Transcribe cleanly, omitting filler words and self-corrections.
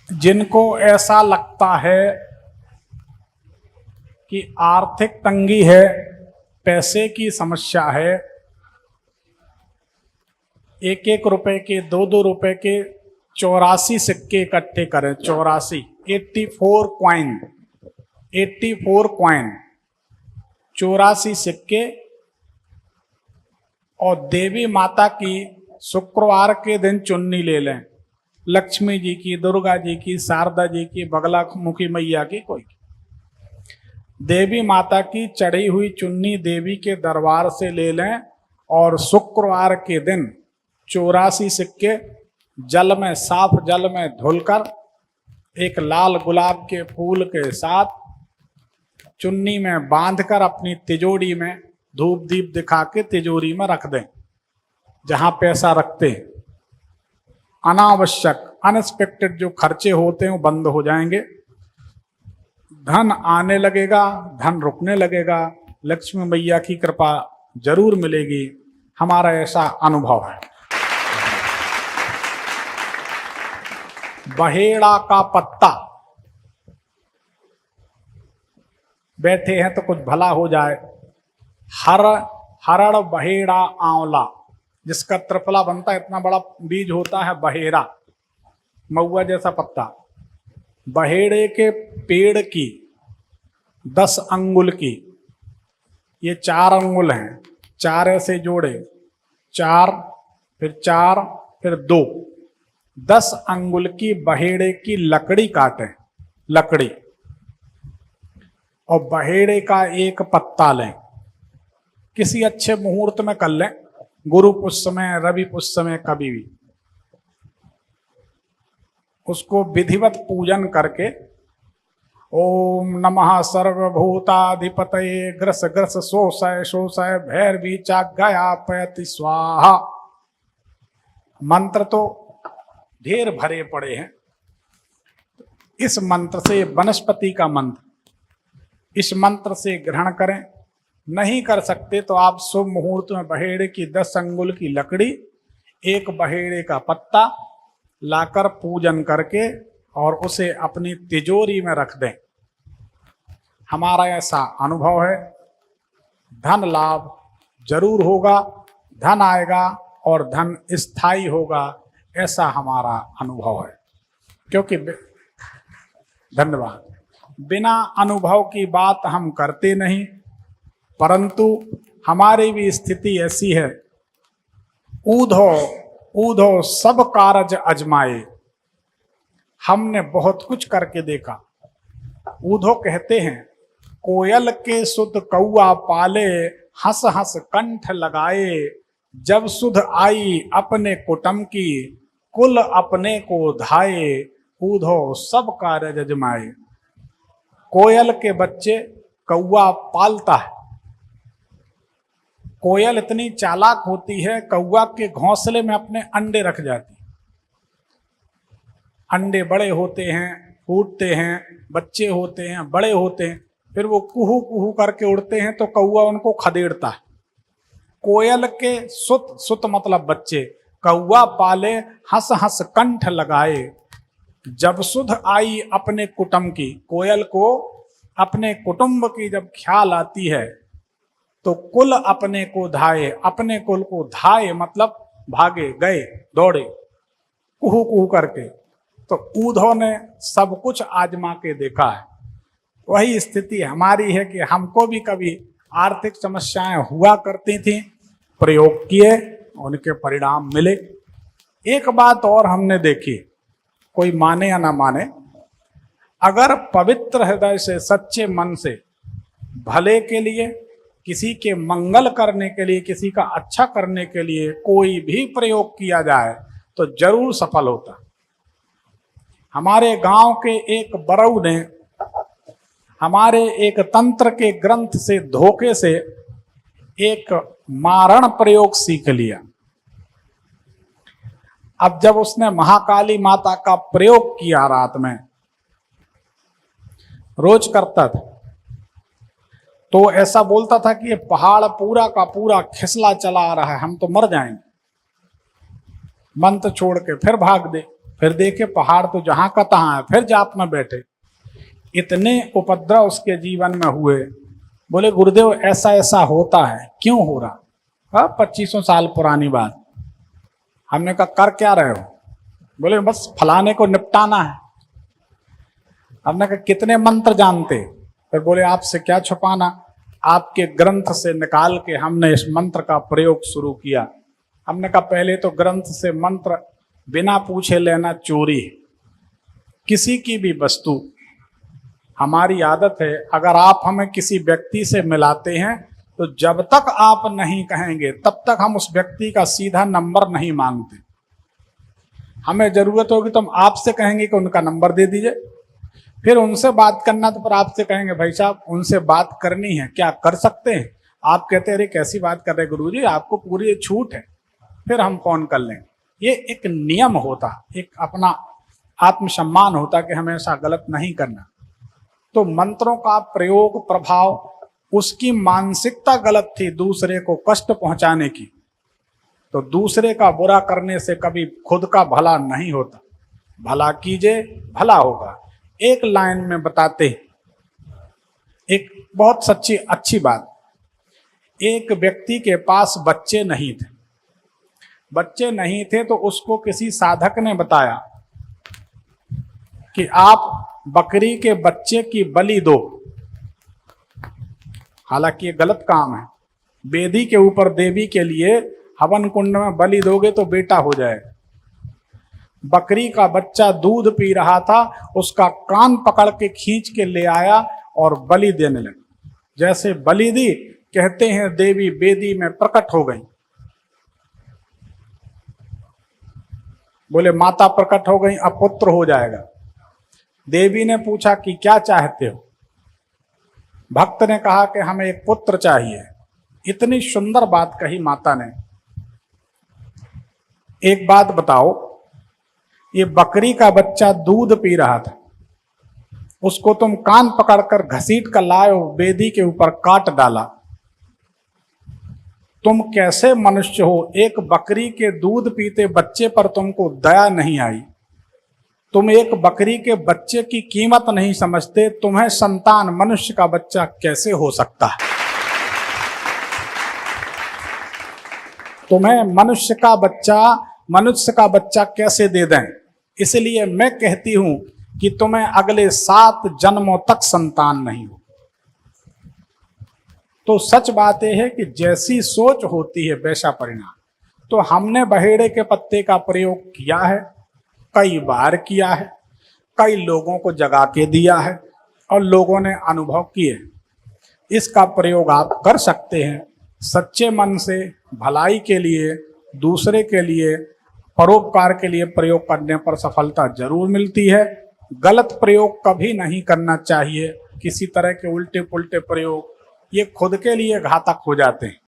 जिनको ऐसा लगता है कि आर्थिक तंगी है, पैसे की समस्या है, एक एक रुपए के, दो दो रुपए के 84 सिक्के इकट्ठे करें। 84 84 कॉइन, 84 कॉइन, 84 सिक्के, और देवी माता की शुक्रवार के दिन चुन्नी ले लें। लक्ष्मी जी की, दुर्गा जी की, शारदा जी की, बगला मुखी मैया की, कोई देवी माता की चढ़ी हुई चुन्नी देवी के दरबार से ले लें और शुक्रवार के दिन 84 सिक्के जल में, साफ जल में धुलकर एक लाल गुलाब के फूल के साथ चुन्नी में बांधकर अपनी तिजोरी में धूप दीप दिखा के तिजोरी में रख दें, जहां पैसा रखते हैं। अनावश्यक अनएक्सपेक्टेड जो खर्चे होते हैं वो बंद हो जाएंगे, धन आने लगेगा, धन रुकने लगेगा, लक्ष्मी मैया की कृपा जरूर मिलेगी। हमारा ऐसा अनुभव है। बहेड़ा का पत्ता, बैठे हैं तो कुछ भला हो जाए। हरड़ बहेड़ा आंवला, जिसका त्रिफला बनता है, इतना बड़ा बीज होता है बहेड़ा, महुआ जैसा पत्ता। बहेड़े के पेड़ की 10 अंगुल की, ये 4 अंगुल हैं, 4 ऐसे जोड़े, 4 फिर 2, 10 अंगुल की बहेड़े की लकड़ी काटें, लकड़ी, और बहेड़े का एक पत्ता लें। किसी अच्छे मुहूर्त में कर लें, गुरु पुष्य में, रवि पुष्य में, कभी भी। उसको विधिवत पूजन करके ओम नमः सर्वभूताधिपतये ग्रस ग्रस शोषय शोषय भैरवी चाज्ञया पयति स्वाहा। मंत्र तो ढेर भरे पड़े हैं। इस मंत्र से, वनस्पति का मंत्र, इस मंत्र से ग्रहण करें। नहीं कर सकते तो आप शुभ मुहूर्त में बहेड़े की 10 अंगुल की लकड़ी, एक बहेड़े का पत्ता लाकर पूजन करके और उसे अपनी तिजोरी में रख दें। हमारा ऐसा अनुभव है, धन लाभ जरूर होगा, धन आएगा और धन स्थायी होगा, ऐसा हमारा अनुभव है। क्योंकि धन्यवाद, बिना अनुभव की बात हम करते नहीं, परंतु हमारी भी स्थिति ऐसी है। ऊधो ऊधो सब कारज अजमाए, हमने बहुत कुछ करके देखा। ऊधो कहते हैं, कोयल के सुत कौआ पाले, हंस हंस कंठ लगाए, जब सुध आई अपने कुटुंब की, कुल अपने को धाये, ऊधो सब कारज अजमाए। कोयल के बच्चे कौआ पालता है। कोयल इतनी चालाक होती है, कौआ के घोंसले में अपने अंडे रख जाती। अंडे बड़े होते हैं, फूटते हैं, बच्चे होते हैं, बड़े होते हैं, फिर वो कुहू कुहू करके उड़ते हैं तो कौआ उनको खदेड़ता है। कोयल के सुत, सुत मतलब बच्चे, कौआ पाले हंस हंस कंठ लगाए, जब सुध आई अपने कुटुंब की। कोयल को अपने कुटुंब की जब ख्याल आती है तो कुल अपने को धाये, अपने कुल को धाये मतलब भागे, गए, दौड़े, कुहू कुहू करके। तो ऊधो ने सब कुछ आजमा के देखा है। वही स्थिति हमारी है कि हमको भी कभी आर्थिक समस्याएं हुआ करती थी, प्रयोग किए, उनके परिणाम मिले। एक बात और हमने देखी, कोई माने या ना माने, अगर पवित्र हृदय से, सच्चे मन से, भले के लिए, किसी के मंगल करने के लिए, किसी का अच्छा करने के लिए कोई भी प्रयोग किया जाए तो जरूर सफल होता। हमारे गांव के एक बरऊ ने हमारे एक तंत्र के ग्रंथ से धोखे से एक मारण प्रयोग सीख लिया। अब जब उसने महाकाली माता का प्रयोग किया, रात में रोज करता था, तो ऐसा बोलता था कि ये पहाड़ पूरा का पूरा खिसला चला आ रहा है, हम तो मर जाएंगे। मंत्र छोड़ के फिर भाग दे, फिर देखे पहाड़ तो जहां का तहां है, फिर जाप में बैठे। इतने उपद्रव उसके जीवन में हुए। बोले गुरुदेव ऐसा ऐसा होता है, क्यों हो रहा? 2500 साल पुरानी बात। हमने कहा कर क्या रहे हो? बोले बस फलाने को निपटाना है। हमने कहा कितने मंत्र जानते? फिर बोले आपसे क्या छुपाना, आपके ग्रंथ से निकाल के हमने इस मंत्र का प्रयोग शुरू किया। हमने कहा पहले तो ग्रंथ से मंत्र बिना पूछे लेना चोरी है। किसी की भी वस्तु, हमारी आदत है अगर आप हमें किसी व्यक्ति से मिलाते हैं तो जब तक आप नहीं कहेंगे तब तक हम उस व्यक्ति का सीधा नंबर नहीं मांगते। हमें जरूरत होगी तो हम आपसे कहेंगे कि उनका नंबर दे दीजिए, फिर उनसे बात करना तो फिर आपसे कहेंगे भाई साहब उनसे बात करनी है, क्या कर सकते हैं? आप कहते हैं अरे कैसी बात कर रहे गुरुजी, आपको पूरी छूट है, फिर हम फोन कर लेंगे। ये एक नियम होता, एक अपना आत्मसम्मान होता कि हमें ऐसा गलत नहीं करना। तो मंत्रों का प्रयोग प्रभाव, उसकी मानसिकता गलत थी दूसरे को कष्ट पहुंचाने की। तो दूसरे का बुरा करने से कभी खुद का भला नहीं होता। भला कीजिए भला होगा। एक लाइन में बताते एक बहुत सच्ची अच्छी बात। एक व्यक्ति के पास बच्चे नहीं थे। बच्चे नहीं थे तो उसको किसी साधक ने बताया कि आप बकरी के बच्चे की बलि दो। हालांकि ये गलत काम है। वेदी के ऊपर देवी के लिए हवन कुंड में बलि दोगे तो बेटा हो जाएगा। बकरी का बच्चा दूध पी रहा था, उसका कान पकड़ के खींच के ले आया और बलि देने लगा। जैसे बलि दी, कहते हैं देवी वेदी में प्रकट हो गई। बोले माता प्रकट हो गई, अब पुत्र हो जाएगा। देवी ने पूछा कि क्या चाहते हो? भक्त ने कहा कि हमें एक पुत्र चाहिए। इतनी सुंदर बात कही माता ने। एक बात बताओ, ये बकरी का बच्चा दूध पी रहा था, उसको तुम कान पकड़कर घसीट कर लाए हो, वेदी के ऊपर काट डाला। तुम कैसे मनुष्य हो? एक बकरी के दूध पीते बच्चे पर तुमको दया नहीं आई। तुम एक बकरी के बच्चे की कीमत नहीं समझते। तुम्हें संतान मनुष्य का बच्चा कैसे हो सकता है? तुम्हें मनुष्य का बच्चा कैसे दे दें? इसलिए मैं कहती हूं कि तुम्हें अगले 7 जन्मों तक संतान नहीं हो। तो सच बात यह है कि जैसी सोच होती है वैसा परिणाम। तो हमने बहेड़े के पत्ते का प्रयोग किया है, कई बार किया है, कई लोगों को जगा के दिया है और लोगों ने अनुभव किए। इसका प्रयोग आप कर सकते हैं सच्चे मन से, भलाई के लिए, दूसरे के लिए, परोपकार के लिए प्रयोग करने पर सफलता जरूर मिलती है। गलत प्रयोग कभी नहीं करना चाहिए। किसी तरह के उल्टे पुल्टे प्रयोग ये खुद के लिए घातक हो जाते हैं।